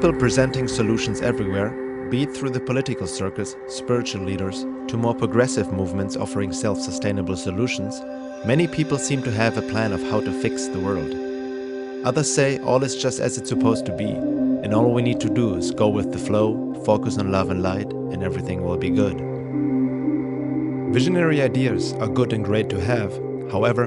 people presenting solutions everywhere, be it through the political circles, spiritual leaders, to more progressive movements offering self-sustainable solutions, many people seem to have a plan of how to fix the world. Others say all is just as it's supposed to be, and all we need to do is go with the flow, focus on love and light, and everything will be good. Visionary ideas are good and great to have. However,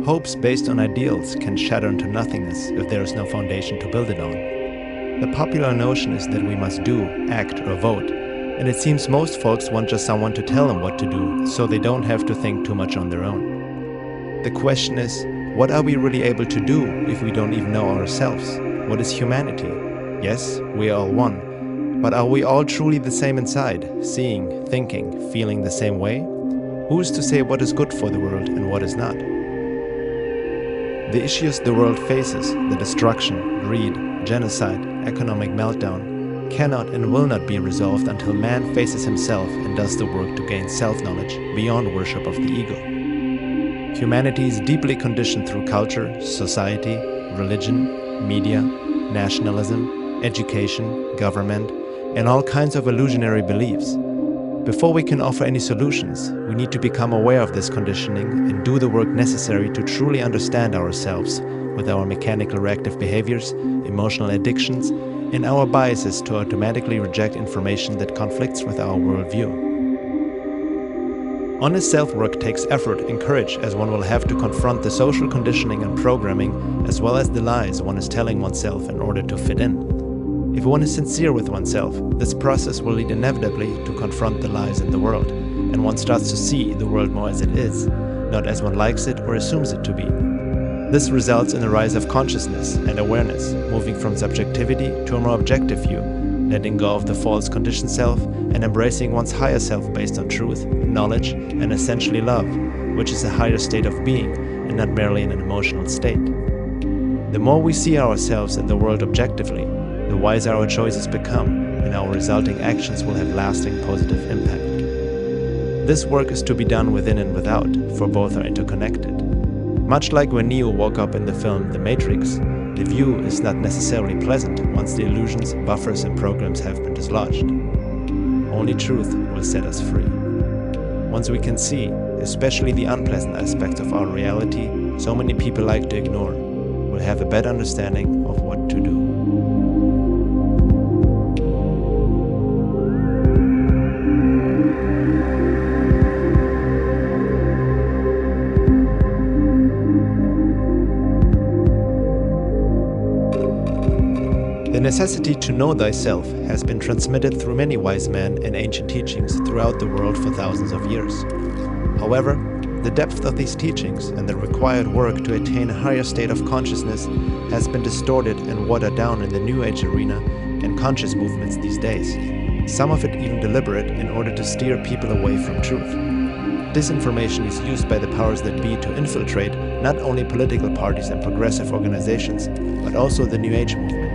hopes based on ideals can shatter into nothingness if there is no foundation to build it on. The popular notion is that we must do, act, or vote, and it seems most folks want just someone to tell them what to do, so they don't have to think too much on their own. The question is, what are we really able to do if we don't even know ourselves? What is humanity? Yes, we are all one, but are we all truly the same inside, seeing, thinking, feeling the same way? Who's to say what is good for the world and what is not? The issues the world faces, the destruction, greed, genocide, economic meltdown, cannot and will not be resolved until man faces himself and does the work to gain self-knowledge beyond worship of the ego. Humanity is deeply conditioned through culture, society, religion, media, nationalism, education, government, and all kinds of illusionary beliefs. Before we can offer any solutions, we need to become aware of this conditioning and do the work necessary to truly understand ourselves with our mechanical reactive behaviors, emotional addictions, and our biases to automatically reject information that conflicts with our worldview. Honest self-work takes effort and courage, as one will have to confront the social conditioning and programming, as well as the lies one is telling oneself in order to fit in. If one is sincere with oneself, this process will lead inevitably to confront the lies in the world, and one starts to see the world more as it is, not as one likes it or assumes it to be. This results in a rise of consciousness and awareness, moving from subjectivity to a more objective view, letting go of the false conditioned self and embracing one's higher self based on truth, knowledge, and essentially love, which is a higher state of being and not merely an emotional state. The more we see ourselves and the world objectively, the wiser our choices become, and our resulting actions will have lasting positive impact. This work is to be done within and without, for both are interconnected. Much like when Neo woke up in the film The Matrix, the view is not necessarily pleasant once the illusions, buffers, and programs have been dislodged. Only truth will set us free. Once we can see, especially the unpleasant aspects of our reality so many people like to ignore, we'll have a better understanding of what to do. The necessity to know thyself has been transmitted through many wise men and ancient teachings throughout the world for thousands of years. However, the depth of these teachings and the required work to attain a higher state of consciousness has been distorted and watered down in the New Age arena and conscious movements these days, some of it even deliberate in order to steer people away from truth. Disinformation is used by the powers that be to infiltrate not only political parties and progressive organizations, but also the New Age movement.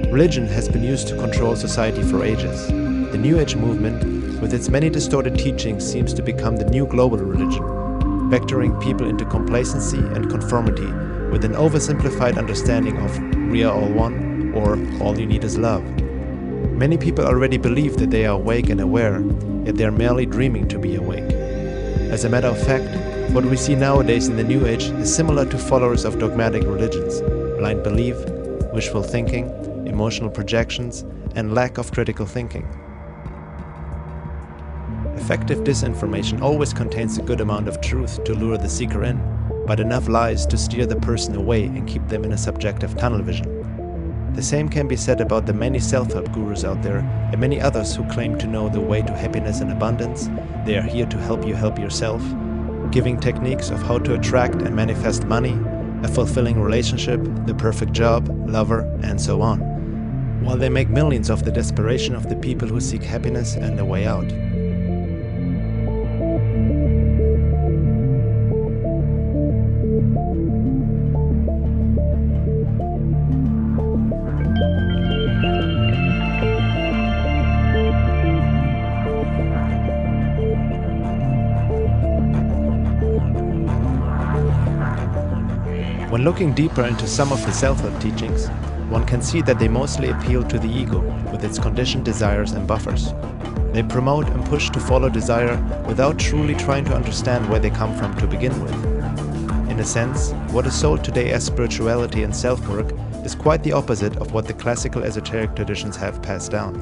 Religion has been used to control society for ages. The New Age movement, with its many distorted teachings, seems to become the new global religion, vectoring people into complacency and conformity with an oversimplified understanding of "we are all one" or "all you need is love." Many people already believe that they are awake and aware, yet they are merely dreaming to be awake. As a matter of fact, what we see nowadays in the New Age is similar to followers of dogmatic religions: blind belief, wishful thinking, emotional projections, and lack of critical thinking. Effective disinformation always contains a good amount of truth to lure the seeker in, but enough lies to steer the person away and keep them in a subjective tunnel vision. The same can be said about the many self-help gurus out there and many others who claim to know the way to happiness and abundance. They are here to help you help yourself, giving techniques of how to attract and manifest money, a fulfilling relationship, the perfect job, lover, and so on. while they make millions of the desperation of the people who seek happiness and a way out. When looking deeper into some of the self-help teachings, one can see that they mostly appeal to the ego with its conditioned desires and buffers. They promote and push to follow desire without truly trying to understand where they come from to begin with. In a sense, what is sold today as spirituality and self-work is quite the opposite of what the classical esoteric traditions have passed down.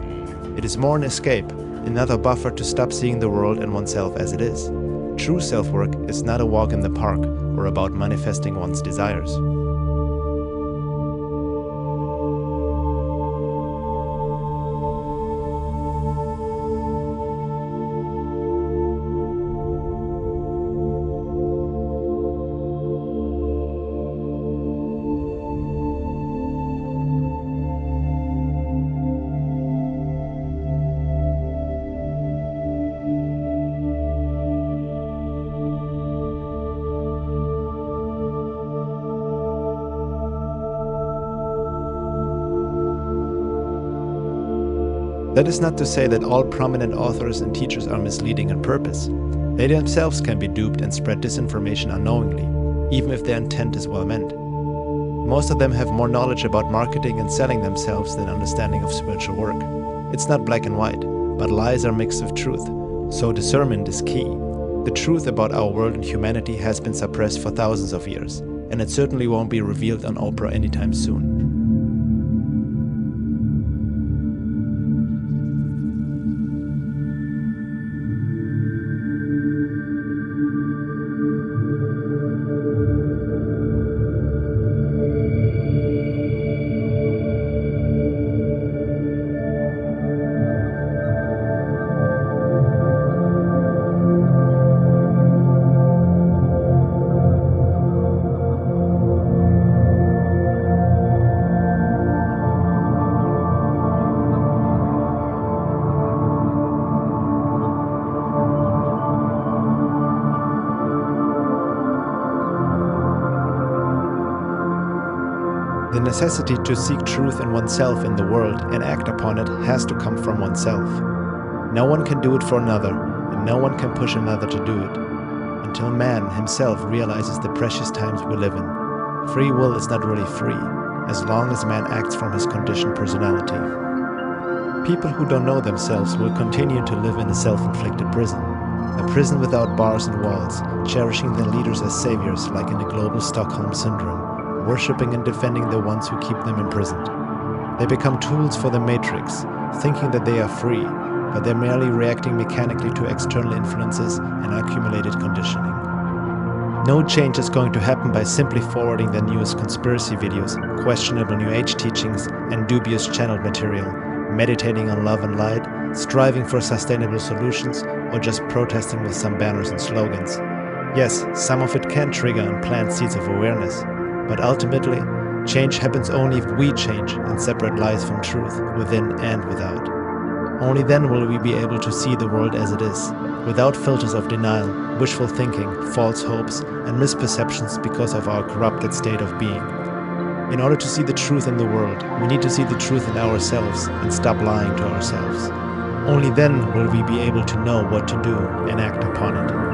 It is more an escape, another buffer to stop seeing the world and oneself as it is. True self-work is not a walk in the park or about manifesting one's desires. That is not to say that all prominent authors and teachers are misleading on purpose. They themselves can be duped and spread disinformation unknowingly, even if their intent is well meant. Most of them have more knowledge about marketing and selling themselves than understanding of spiritual work. It's not black and white, but lies are mixed with truth, so discernment is key. The truth about our world and humanity has been suppressed for thousands of years, and it certainly won't be revealed on Oprah anytime soon. The necessity to seek truth in oneself in the world and act upon it has to come from oneself. No one can do it for another, and no one can push another to do it, until man himself realizes the precious times we live in. Free will is not really free, as long as man acts from his conditioned personality. People who don't know themselves will continue to live in a self-inflicted prison. A prison without bars and walls, cherishing their leaders as saviors like in the global Stockholm Syndrome, worshipping and defending the ones who keep them imprisoned. They become tools for the matrix, thinking that they are free, but they're merely reacting mechanically to external influences and accumulated conditioning. No change is going to happen by simply forwarding the newest conspiracy videos, questionable New Age teachings, and dubious channeled material, meditating on love and light, striving for sustainable solutions, or just protesting with some banners and slogans. Yes, some of it can trigger and plant seeds of awareness, but ultimately, change happens only if we change and separate lies from truth, within and without. Only then will we be able to see the world as it is, without filters of denial, wishful thinking, false hopes, and misperceptions because of our corrupted state of being. In order to see the truth in the world, we need to see the truth in ourselves and stop lying to ourselves. Only then will we be able to know what to do and act upon it.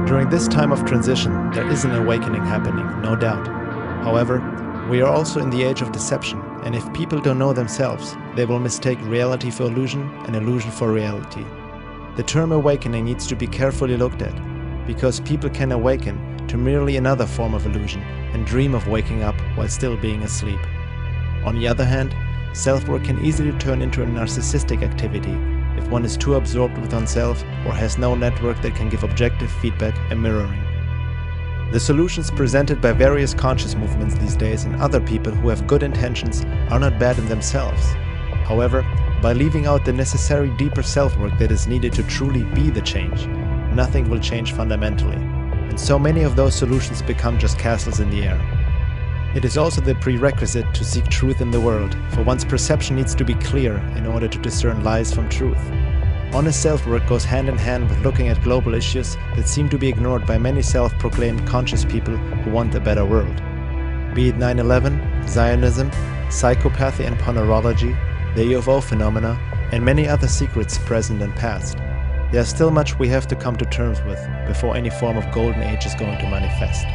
During this time of transition, there is an awakening happening, no doubt. However, we are also in the age of deception, and if people don't know themselves, they will mistake reality for illusion and illusion for reality. The term awakening needs to be carefully looked at, because people can awaken to merely another form of illusion and dream of waking up while still being asleep. On the other hand, self-work can easily turn into a narcissistic activity if one is too absorbed with oneself or has no network that can give objective feedback and mirroring. The solutions presented by various conscious movements these days and other people who have good intentions are not bad in themselves. However, by leaving out the necessary deeper self-work that is needed to truly be the change, nothing will change fundamentally, and so many of those solutions become just castles in the air. It is also the prerequisite to seek truth in the world, for one's perception needs to be clear in order to discern lies from truth. Honest self-work goes hand in hand with looking at global issues that seem to be ignored by many self-proclaimed conscious people who want a better world. Be it 9/11, Zionism, psychopathy and pornorology, the UFO phenomena, and many other secrets present and past. There's still much we have to come to terms with before any form of golden age is going to manifest.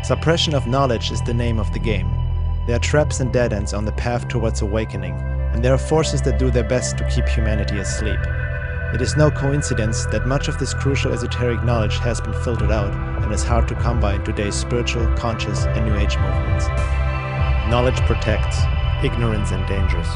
Suppression of knowledge is the name of the game. There are traps and dead ends on the path towards awakening, and there are forces that do their best to keep humanity asleep. It is no coincidence that much of this crucial esoteric knowledge has been filtered out and is hard to come by in today's spiritual, conscious, and New Age movements. Knowledge protects, ignorance endangers.